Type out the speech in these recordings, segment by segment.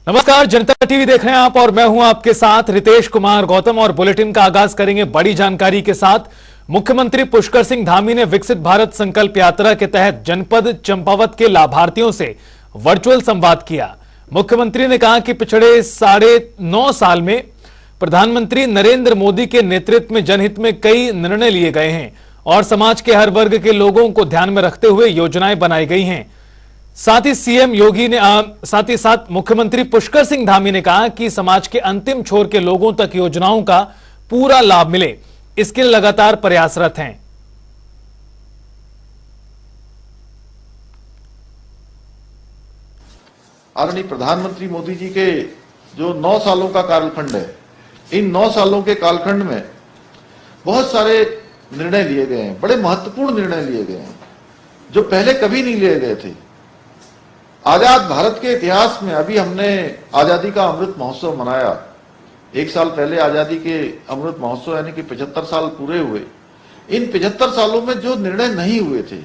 नमस्कार, जनता टीवी देख रहे हैं आप और मैं हूं आपके साथ रितेश कुमार गौतम। और बुलेटिन का आगाज करेंगे बड़ी जानकारी के साथ। मुख्यमंत्री पुष्कर सिंह धामी ने विकसित भारत संकल्प यात्रा के तहत जनपद चंपावत के लाभार्थियों से वर्चुअल संवाद किया। मुख्यमंत्री ने कहा कि पिछले 9.5 साल में प्रधानमंत्री नरेंद्र मोदी के नेतृत्व में जनहित में कई निर्णय लिए गए हैं और समाज के हर वर्ग के लोगों को ध्यान में रखते हुए योजनाएं बनाई गई हैं। साथ ही साथ मुख्यमंत्री पुष्कर सिंह धामी ने कहा कि समाज के अंतिम छोर के लोगों तक योजनाओं का पूरा लाभ मिले, इसके लिए लगातार प्रयासरत हैं। आदरणीय प्रधानमंत्री मोदी जी के जो 9 सालों का कालखंड है, इन 9 सालों के कालखंड में बहुत सारे निर्णय लिए गए हैं, बड़े महत्वपूर्ण निर्णय लिए गए हैं जो पहले कभी नहीं लिए गए थे। आजाद भारत के इतिहास में अभी हमने आजादी का अमृत महोत्सव मनाया। 1 साल पहले आजादी के अमृत महोत्सव यानी कि 75 साल पूरे हुए। इन 75 सालों में जो निर्णय नहीं हुए थे,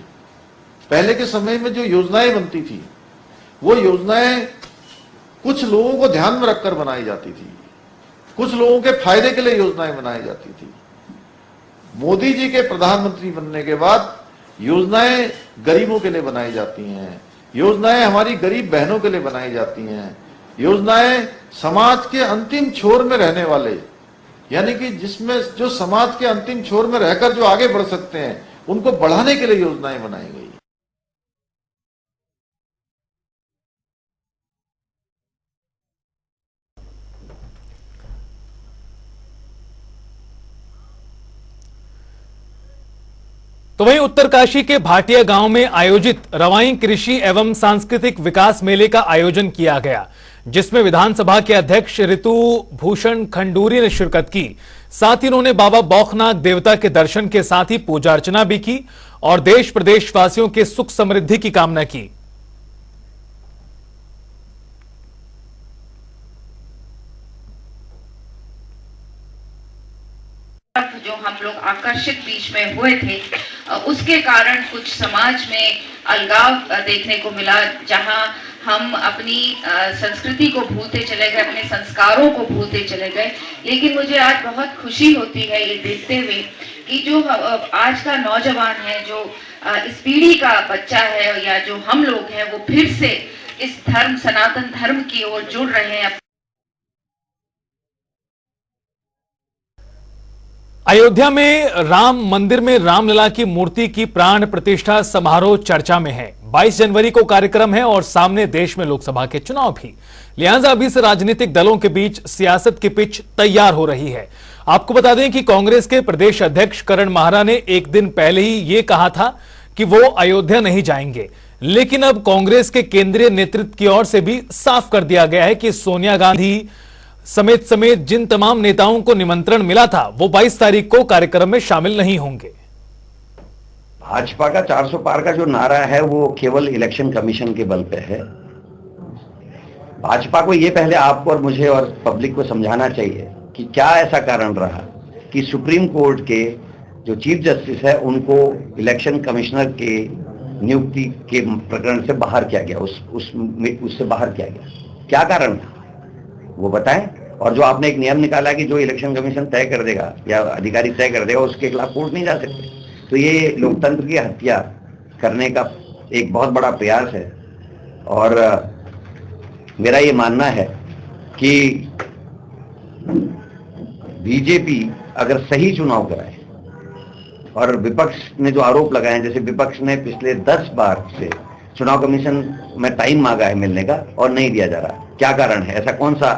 पहले के समय में जो योजनाएं बनती थी, वो योजनाएं कुछ लोगों को ध्यान में रखकर बनाई जाती थी, कुछ लोगों के फायदे के लिए योजनाएं बनाई जाती थी। मोदी जी के प्रधानमंत्री बनने के बाद योजनाएं गरीबों के लिए बनाई जाती हैं, योजनाएं हमारी गरीब बहनों के लिए बनाई जाती हैं, योजनाएं समाज के अंतिम छोर में रहने वाले, यानी कि जिसमें जो समाज के अंतिम छोर में रहकर जो आगे बढ़ सकते हैं, उनको बढ़ाने के लिए योजनाएं बनाई गई। तो वहीं उत्तरकाशी के भाटिया गांव में आयोजित रवाई कृषि एवं सांस्कृतिक विकास मेले का आयोजन किया गया, जिसमें विधानसभा के अध्यक्ष ऋतु भूषण खंडूरी ने शिरकत की। साथ ही उन्होंने बाबा बौखनाथ देवता के दर्शन के साथ ही पूजा अर्चना भी की और देश प्रदेश वासियों के सुख समृद्धि की कामना की। जो हम लोग आकर्षित बीच में हुए थे, उसके कारण कुछ समाज में अलगाव देखने को मिला, जहां हम अपनी संस्कृति को भूलते चले गए, अपने संस्कारों को भूलते चले गए। लेकिन मुझे आज बहुत खुशी होती है ये देखते हुए कि जो आज का नौजवान है, जो इस पीढ़ी का बच्चा है या जो हम लोग हैं, वो फिर से इस धर्म, सनातन धर्म की ओर जुड़ रहे हैं। अयोध्या में राम मंदिर में रामलला की मूर्ति की प्राण प्रतिष्ठा समारोह चर्चा में है। 22 जनवरी को कार्यक्रम है और सामने देश में लोकसभा के चुनाव भी, लिहाजा अभी से राजनीतिक दलों के बीच सियासत की पिच तैयार हो रही है। आपको बता दें कि कांग्रेस के प्रदेश अध्यक्ष करण माहरा ने एक दिन पहले ही यह कहा था कि वो अयोध्या नहीं जाएंगे, लेकिन अब कांग्रेस के केंद्रीय नेतृत्व की ओर से भी साफ कर दिया गया है कि सोनिया गांधी समेत जिन तमाम नेताओं को निमंत्रण मिला था, वो 22 तारीख को कार्यक्रम में शामिल नहीं होंगे। भाजपा का 400 पार का जो नारा है वो केवल इलेक्शन कमीशन के बल पे है। भाजपा को ये पहले आपको और मुझे और पब्लिक को समझाना चाहिए कि क्या ऐसा कारण रहा कि सुप्रीम कोर्ट के जो चीफ जस्टिस है उनको इलेक्शन कमिश्नर के नियुक्ति के प्रकरण से बाहर किया गया, उससे बाहर किया गया। क्या कारण था वो बताएं। और जो आपने एक नियम निकाला कि जो इलेक्शन कमीशन तय कर देगा या अधिकारी तय कर देगा, उसके खिलाफ कोर्ट नहीं जा सकते, तो ये लोकतंत्र की हत्या करने का एक बहुत बड़ा प्रयास है। और मेरा ये मानना है कि बीजेपी अगर सही चुनाव कराए, और विपक्ष ने जो आरोप लगाए हैं, जैसे विपक्ष ने पिछले 10 बार से चुनाव कमीशन में टाइम मांगा है मिलने का और नहीं दिया जा रहा, क्या कारण है? ऐसा कौन सा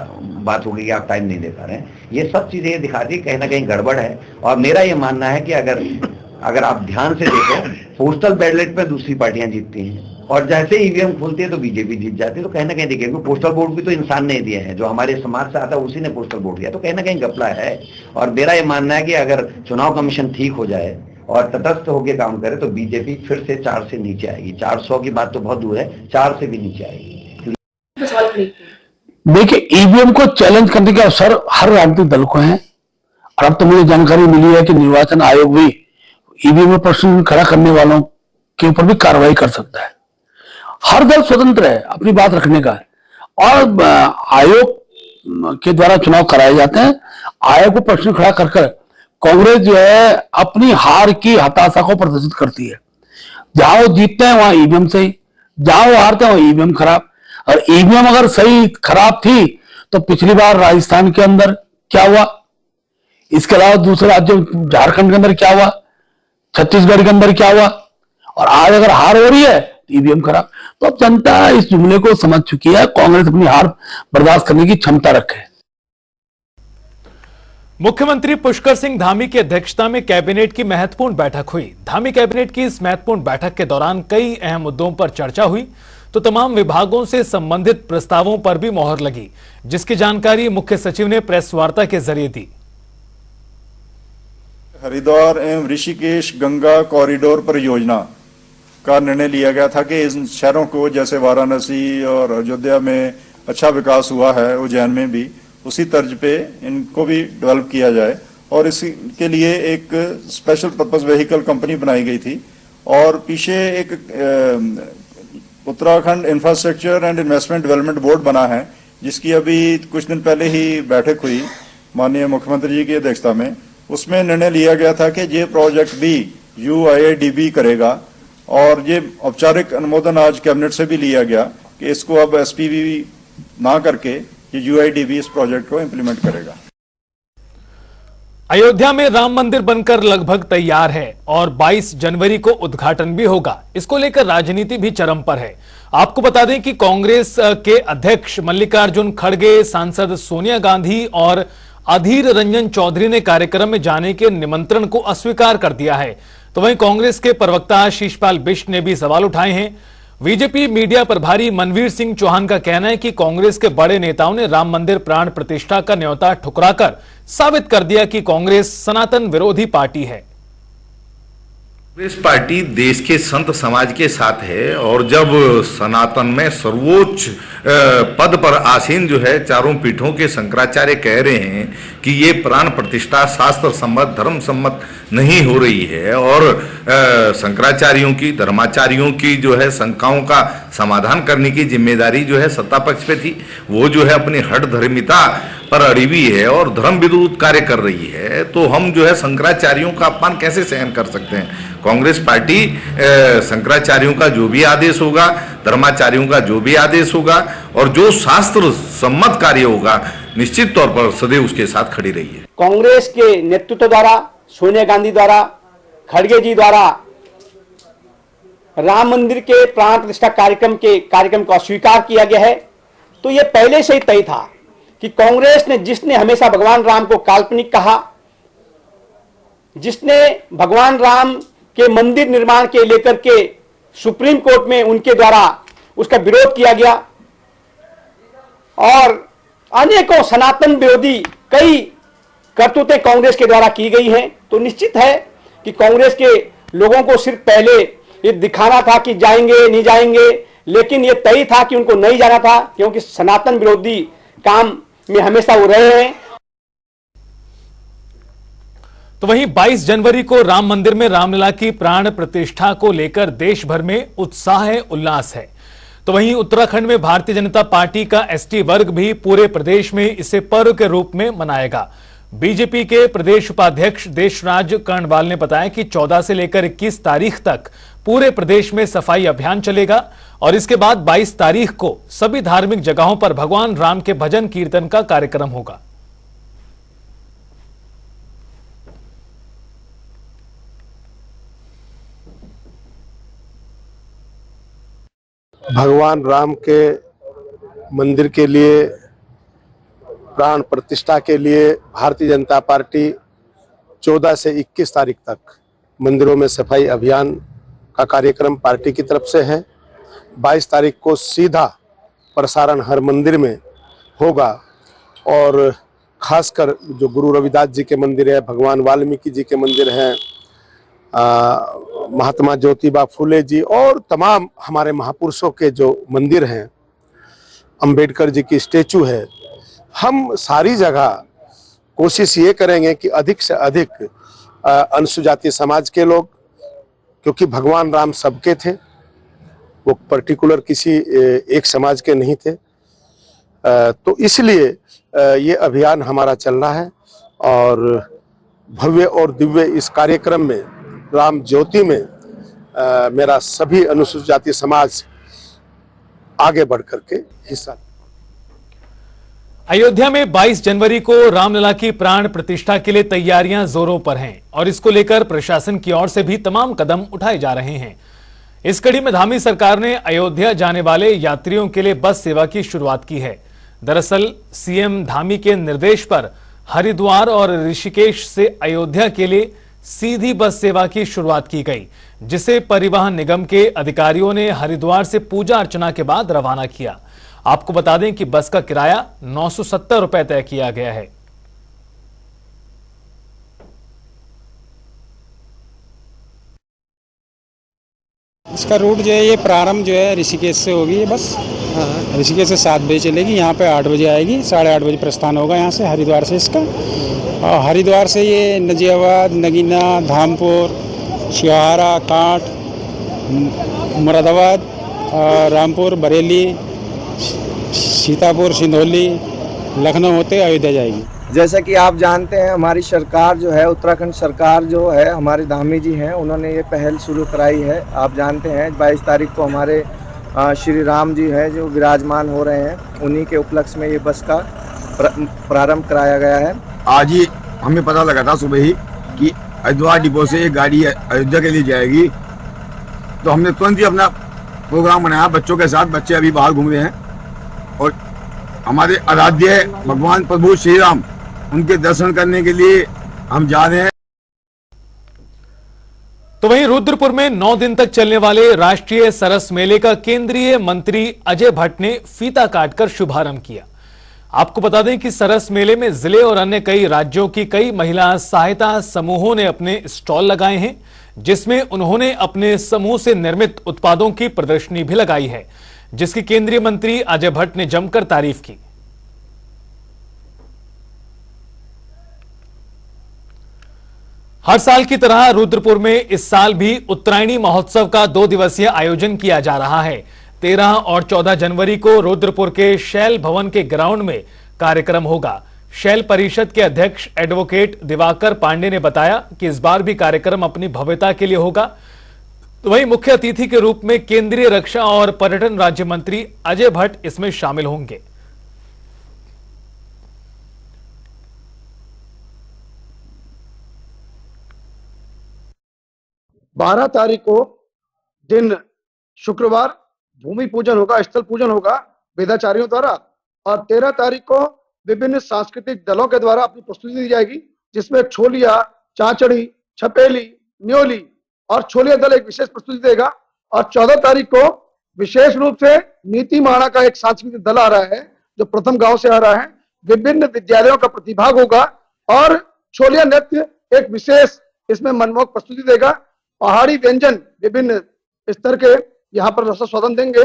बात होगी कि आप टाइम नहीं दे पा रहे हैं? ये सब चीजें ये दिखाती कहीं ना कहीं गड़बड़ है। और मेरा ये मानना है कि अगर आप ध्यान से देखो, पोस्टल बैलेट में दूसरी पार्टियां जीतती हैं और जैसे ईवीएम खुलती है तो बीजेपी जीत जाती है। तो कहीं ना कहीं देखिए, पोस्टल वोट भी तो इंसान ने दिए हैं, जो हमारे समाज से आता है उसी ने पोस्टल वोट दिया, तो कहीं ना कहीं घपला है। और मेरा ये मानना है कि अगर चुनाव कमीशन ठीक हो जाए और तटस्थ होकर काम करे तो बीजेपी फिर से 4 से नीचे आएगी। 400 की बात तो बहुत दूर है, 4 से भी नीचे आएगी। देखिए, ईवीएम को चैलेंज करने के अवसर हर राजनीतिक दल को है। और अब तो मुझे जानकारी मिली है कि निर्वाचन आयोग भी ईवीएम में प्रश्न खड़ा करने वालों के ऊपर भी कार्रवाई कर सकता है। हर दल स्वतंत्र है अपनी बात रखने का। और आयोग के द्वारा चुनाव कराए जाते हैं। आयोग को प्रश्न खड़ा कर कांग्रेस जो है अपनी हार की हताशा को प्रदर्शित करती है। जहां वो जीतते हैं वहां ईवीएम सही, जहां वो हारते हैं वहां ईवीएम खराब। और ईवीएम अगर सही खराब थी तो पिछली बार राजस्थान के अंदर क्या हुआ, इसके अलावा दूसरे राज्यों झारखंड के अंदर क्या हुआ, छत्तीसगढ़ के अंदर क्या हुआ, और आज अगर हार हो रही है ईवीएम खराब। तो अब जनता इस जुमले को समझ चुकी है, कांग्रेस अपनी हार बर्दाश्त करने की क्षमता रखे। मुख्यमंत्री पुष्कर सिंह धामी की अध्यक्षता में कैबिनेट की महत्वपूर्ण बैठक हुई। धामी कैबिनेट की इस महत्वपूर्ण बैठक के दौरान कई अहम मुद्दों पर चर्चा हुई तो तमाम विभागों से संबंधित प्रस्तावों पर भी मोहर लगी, जिसकी जानकारी मुख्य सचिव ने प्रेस वार्ता के जरिए दी। हरिद्वार एवं ऋषिकेश गंगा कॉरिडोर परियोजना का निर्णय लिया गया था कि इन शहरों को, जैसे वाराणसी और अयोध्या में अच्छा विकास हुआ है, उज्जैन में भी उसी तर्ज पे इनको भी डेवलप किया जाए। और इसके लिए एक स्पेशल पर्पस व्हीकल कंपनी बनाई गई थी। और पीछे एक Uttarakhand infrastructure and investment development board बना है, जिसकी अभी कुछ दिन पहले ही बैठक हुई माननीय मुख्यमंत्री जी की अध्यक्षता में। उसमें निर्णय लिया गया था कि ये प्रोजेक्ट भी UIDB करेगा। और ये औपचारिक अनुमोदन आज कैबिनेट से भी लिया गया कि इसको अब SPV ना करके ये UIDB इस प्रोजेक्ट को इंप्लीमेंट करेगा। अयोध्या में राम मंदिर बनकर लगभग तैयार है और 22 जनवरी को उद्घाटन भी होगा। इसको लेकर राजनीति भी चरम पर है। आपको बता दें कि कांग्रेस के अध्यक्ष मल्लिकार्जुन खड़गे, सांसद सोनिया गांधी और अधीर रंजन चौधरी ने कार्यक्रम में जाने के निमंत्रण को अस्वीकार कर दिया है। तो वहीं कांग्रेस के प्रवक्ता शीशपाल बिष्ट ने भी सवाल उठाए हैं। बीजेपी मीडिया प्रभारी मनवीर सिंह चौहान का कहना है कि कांग्रेस के बड़े नेताओं ने राम मंदिर प्राण प्रतिष्ठा का न्योता ठुकराकर साबित कर दिया कि कांग्रेस सनातन विरोधी पार्टी है। कांग्रेस पार्टी देश के संत समाज के साथ है और जब सनातन में सर्वोच्च पद पर आसीन जो है चारों पीठों के शंकराचार्य कह रहे हैं कि ये प्राण प्रतिष्ठा शास्त्र सम्मत धर्म सम्मत नहीं हो रही है और शंकराचार्यों की धर्माचार्यों की जो है शंकाओं का समाधान करने की जिम्मेदारी जो है सत्ता पक्ष पे थी, वो जो है अपनी हठ धर्मिता पर अड़ी हुई है और धर्म विरोध कार्य कर रही है, तो हम जो है शंकराचार्यों का अपमान कैसे सहन कर सकते हैं। कांग्रेस पार्टी शंकराचार्यों का जो भी आदेश होगा, धर्माचार्यों का जो भी आदेश होगा और जो शास्त्र सम्मत कार्य होगा, निश्चित तौर पर सदैव उसके साथ खड़ी रही है। कांग्रेस के नेतृत्व द्वारा, सोनिया गांधी द्वारा, खड़गे जी द्वारा राम मंदिर के प्राण प्रतिष्ठा कार्यक्रम को अस्वीकार किया गया है। तो यह पहले से ही तय था कि कांग्रेस ने, जिसने हमेशा भगवान राम को काल्पनिक कहा, जिसने भगवान राम के मंदिर निर्माण के लेकर के सुप्रीम कोर्ट में उनके द्वारा उसका विरोध किया गया और अनेकों सनातन विरोधी कई करतूतें कांग्रेस के द्वारा की गई हैं, तो निश्चित है कि कांग्रेस के लोगों को सिर्फ पहले ये दिखाना था कि जाएंगे नहीं जाएंगे, लेकिन ये तय था कि उनको नहीं जाना था, क्योंकि सनातन विरोधी काम में हमेशा वो रहे हैं। तो वहीं 22 जनवरी को राम मंदिर में रामलला की प्राण प्रतिष्ठा को लेकर देश भर में उत्साह है, उल्लास है। तो वहीं उत्तराखंड में भारतीय जनता पार्टी का ST वर्ग भी पूरे प्रदेश में इसे पर्व के रूप में मनाएगा। बीजेपी के प्रदेश उपाध्यक्ष देशराज कर्णवाल ने बताया कि 14 से लेकर 21 तारीख तक पूरे प्रदेश में सफाई अभियान चलेगा और इसके बाद 22 तारीख को सभी धार्मिक जगहों पर भगवान राम के भजन कीर्तन का कार्यक्रम होगा। भगवान राम के मंदिर के लिए प्राण प्रतिष्ठा के लिए भारतीय जनता पार्टी 14 से 21 तारीख तक मंदिरों में सफाई अभियान का कार्यक्रम पार्टी की तरफ से है। 22 तारीख को सीधा प्रसारण हर मंदिर में होगा और खासकर जो गुरु रविदास जी के मंदिर है, भगवान वाल्मीकि जी के मंदिर हैं, महात्मा ज्योतिबा फुले जी और तमाम हमारे महापुरुषों के जो मंदिर हैं, अंबेडकर जी की स्टेचू है, हम सारी जगह कोशिश ये करेंगे कि अधिक से अधिक अनुसूचित समाज के लोग, क्योंकि भगवान राम सबके थे, वो पर्टिकुलर किसी एक समाज के नहीं थे, तो इसलिए ये अभियान हमारा चल रहा है और भव्य और दिव्य इस कार्यक्रम में राम ज्योति में मेरा सभी अनुसूचित जाति समाज आगे बढ़ करके हिस्सा। अयोध्या में 22 जनवरी को रामलला की प्राण प्रतिष्ठा के लिए तैयारियां जोरों पर हैं और इसको लेकर प्रशासन की ओर से भी तमाम कदम उठाए जा रहे हैं। इस कड़ी में धामी सरकार ने अयोध्या जाने वाले यात्रियों के लिए बस सेवा की शुरुआत की है। दरअसल सीएम धामी के निर्देश पर हरिद्वार और ऋषिकेश से अयोध्या के लिए सीधी बस सेवा की शुरुआत की गई, जिसे परिवहन निगम के अधिकारियों ने हरिद्वार से पूजा अर्चना के बाद रवाना किया। आपको बता दें कि बस का किराया 970 रुपए तय किया गया है। इसका रूट जो है ये प्रारंभ जो है ऋषिकेश से होगी ये बस। ऋषिकेश से 7 बजे चलेगी, यहाँ पे 8 बजे आएगी, 8:30 बजे प्रस्थान होगा यहाँ से हरिद्वार से इसका। और हरिद्वार से ये नजियाबाद, नगीना, धामपुर, शिवहारा, कांठ, मुरादाबाद, रामपुर, बरेली, सीतापुर, सिंधौली, लखनऊ होते अयोध्या जाएगी। जैसा कि आप जानते हैं हमारी सरकार जो है, उत्तराखंड सरकार जो है, हमारे धामी जी हैं, उन्होंने ये पहल शुरू कराई है। आप जानते हैं 22 तारीख को हमारे श्री राम जी हैं जो विराजमान हो रहे हैं, उन्हीं के उपलक्ष्य में ये बस का प्रारंभ कराया गया है। आज ही हमें पता लगा था सुबह ही कि हरिद्वार डिपो से एक गाड़ी अयोध्या के लिए जाएगी, तो हमने तुरंत ही अपना प्रोग्राम बनाया बच्चों के साथ। बच्चे अभी बाहर घूम रहे हैं और हमारे आराध्य भगवान प्रभु श्री राम, उनके दर्शन करने के लिए हम जा रहे हैं। तो वहीं रुद्रपुर में 9 दिन तक चलने वाले राष्ट्रीय सरस मेले का केंद्रीय मंत्री अजय भट्ट ने फीता काटकर शुभारंभ किया। आपको बता दें कि सरस मेले में जिले और अन्य कई राज्यों की कई महिला सहायता समूहों ने अपने स्टॉल लगाए हैं, जिसमें उन्होंने अपने समूह से निर्मित उत्पादों की प्रदर्शनी भी लगाई है, जिसकी केंद्रीय मंत्री अजय भट्ट ने जमकर तारीफ की। हर साल की तरह रुद्रपुर में इस साल भी उत्तरायणी महोत्सव का 2 दिवसीय आयोजन किया जा रहा है। 13 और 14 जनवरी को रुद्रपुर के शैल भवन के ग्राउंड में कार्यक्रम होगा। शैल परिषद के अध्यक्ष एडवोकेट दिवाकर पांडे ने बताया कि इस बार भी कार्यक्रम अपनी भव्यता के लिए होगा। तो वहीं मुख्य अतिथि के रूप में केंद्रीय रक्षा और पर्यटन राज्य मंत्री अजय भट्ट इसमें शामिल होंगे। बारह तारीख को दिन शुक्रवार भूमि पूजन होगा, स्थल पूजन होगा वेदाचार्यों द्वारा, और 13 तारीख को विभिन्न सांस्कृतिक दलों के द्वारा अपनी प्रस्तुति दी जाएगी, जिसमें छोलिया, चाचड़ी, छपेली, न्योली और छोलिया दल एक विशेष प्रस्तुति देगा। और 14 तारीख को विशेष रूप से नीति माणा का एक सांस्कृतिक दल आ रहा है जो प्रथम गांव से आ रहा है। विभिन्न विद्यालयों का प्रतिभाग होगा और छोलिया नृत्य एक विशेष इसमें मनमोहक प्रस्तुति देगा। पहाड़ी व्यंजन विभिन्न स्तर के यहाँ पर रसास्वादन देंगे।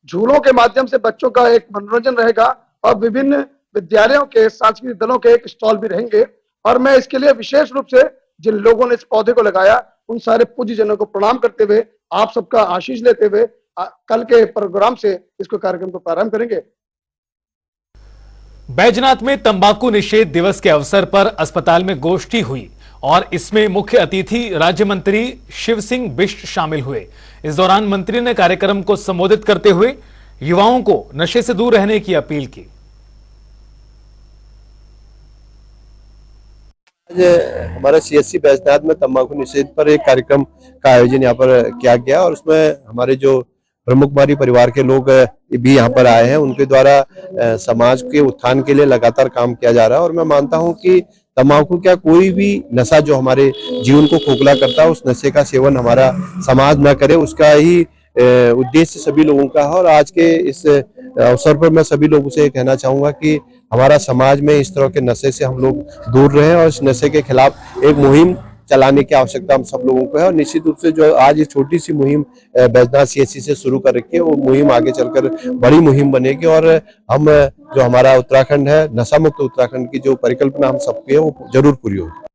झूलों के माध्यम से बच्चों का एक मनोरंजन रहेगा और विभिन्न विद्यालयों के सांस्कृतिक दलों के एक स्टॉल भी रहेंगे। और मैं इसके लिए विशेष रूप से जिन लोगों ने इस पौधे को लगाया उन सारे पूज्य जनों को प्रणाम करते हुए, आप सबका आशीष लेते हुए कल के प्रोग्राम से इसको कार्यक्रम को प्रारंभ करेंगे। बैजनाथ में तंबाकू निषेध दिवस के अवसर पर अस्पताल में गोष्ठी हुई और इसमें मुख्य अतिथि राज्य मंत्री शिव सिंह बिष्ट शामिल हुए। इस दौरान मंत्री ने कार्यक्रम को संबोधित करते हुए युवाओं को नशे से दूर रहने की अपील की। आज हमारे सीएससी बैजनाथ में तंबाकू निषेध पर एक कार्यक्रम का आयोजन यहाँ पर किया गया और उसमें हमारे जो प्रमुख कुमारी परिवार के लोग भी यहाँ पर आए हैं, उनके द्वारा समाज के उत्थान के लिए लगातार काम किया जा रहा है। और मैं मानता हूँ कि तंबाकू क्या कोई भी नशा जो हमारे जीवन को खोखला करता है, उस नशे का सेवन हमारा समाज न करे, उसका ही उद्देश्य सभी लोगों का है। और आज के इस अवसर पर मैं सभी लोगों से कहना चाहूंगा कि हमारा समाज में इस तरह के नशे से हम लोग दूर रहें और इस नशे के खिलाफ एक मुहिम चलाने की आवश्यकता हम सब लोगों को है। और निश्चित रूप से जो आज ये छोटी सी मुहिम बैजनाथ सीएससी से शुरू कर रखी है, वो मुहिम आगे चलकर बड़ी मुहिम बनेगी और हम जो हमारा उत्तराखंड है, नशा मुक्त उत्तराखंड की जो परिकल्पना हम सबकी है, वो जरूर पूरी होगी।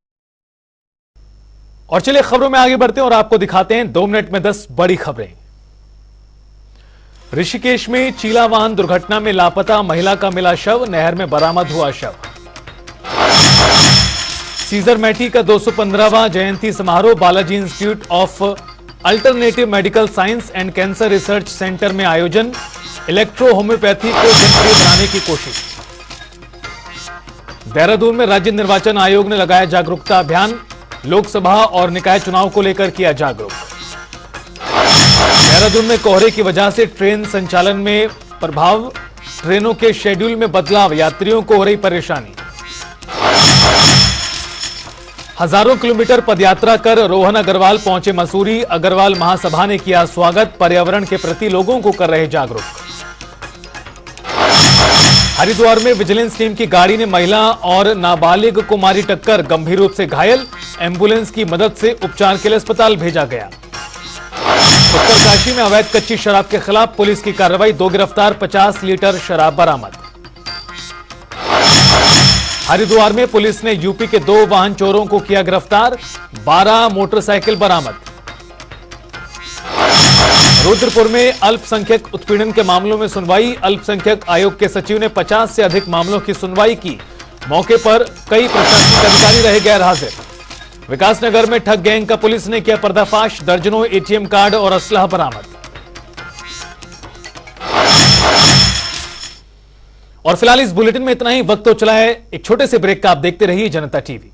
और चलिए खबरों में आगे बढ़ते हैं और आपको दिखाते हैं 2 मिनट में 10 बड़ी खबरें। ऋषिकेश में चीला वाहन दुर्घटना में लापता महिला का मिला शव, नहर में बरामद हुआ शव। सीजर मैटी का 215वां जयंती समारोह Balaji institute of alternative medical science and cancer research centre में आयोजन, इलेक्ट्रो होम्योपैथी को जनप्रिय बनाने की कोशिश। देहरादून में राज्य निर्वाचन आयोग ने लगाया जागरूकता अभियान, लोकसभा और निकाय चुनाव को लेकर किया जागरूक। देहरादून में कोहरे की वजह से ट्रेन संचालन में प्रभाव, ट्रेनों के शेड्यूल में बदलाव, यात्रियों को हो रही परेशानी। हजारों किलोमीटर पदयात्रा कर रोहन अग्रवाल पहुंचे मसूरी, अग्रवाल महासभा ने किया स्वागत, पर्यावरण के प्रति लोगों को कर रहे जागरूक। हरिद्वार में विजिलेंस टीम की गाड़ी ने महिला और नाबालिग को मारी टक्कर, गंभीर रूप से घायल, एम्बुलेंस की मदद से उपचार के लिए अस्पताल भेजा गया। उत्तरकाशी में अवैध कच्ची शराब के खिलाफ पुलिस की कार्रवाई, 2 गिरफ्तार, 50 लीटर शराब बरामद। हरिद्वार में पुलिस ने यूपी के 2 वाहन चोरों को किया गिरफ्तार, 12 मोटरसाइकिल बरामद। रुद्रपुर में अल्पसंख्यक उत्पीड़न के मामलों में सुनवाई, अल्पसंख्यक आयोग के सचिव ने 50 से अधिक मामलों की सुनवाई की, मौके पर कई प्रशासनिक अधिकारी रहे गैर हाजिर। विकासनगर में ठग गैंग का पुलिस ने किया पर्दाफाश, दर्जनों एटीएम कार्ड और असलहा बरामद। और फिलहाल इस बुलेटिन में इतना ही, वक्त तो चला है एक छोटे से ब्रेक का। आप देखते रहिए जनता टीवी।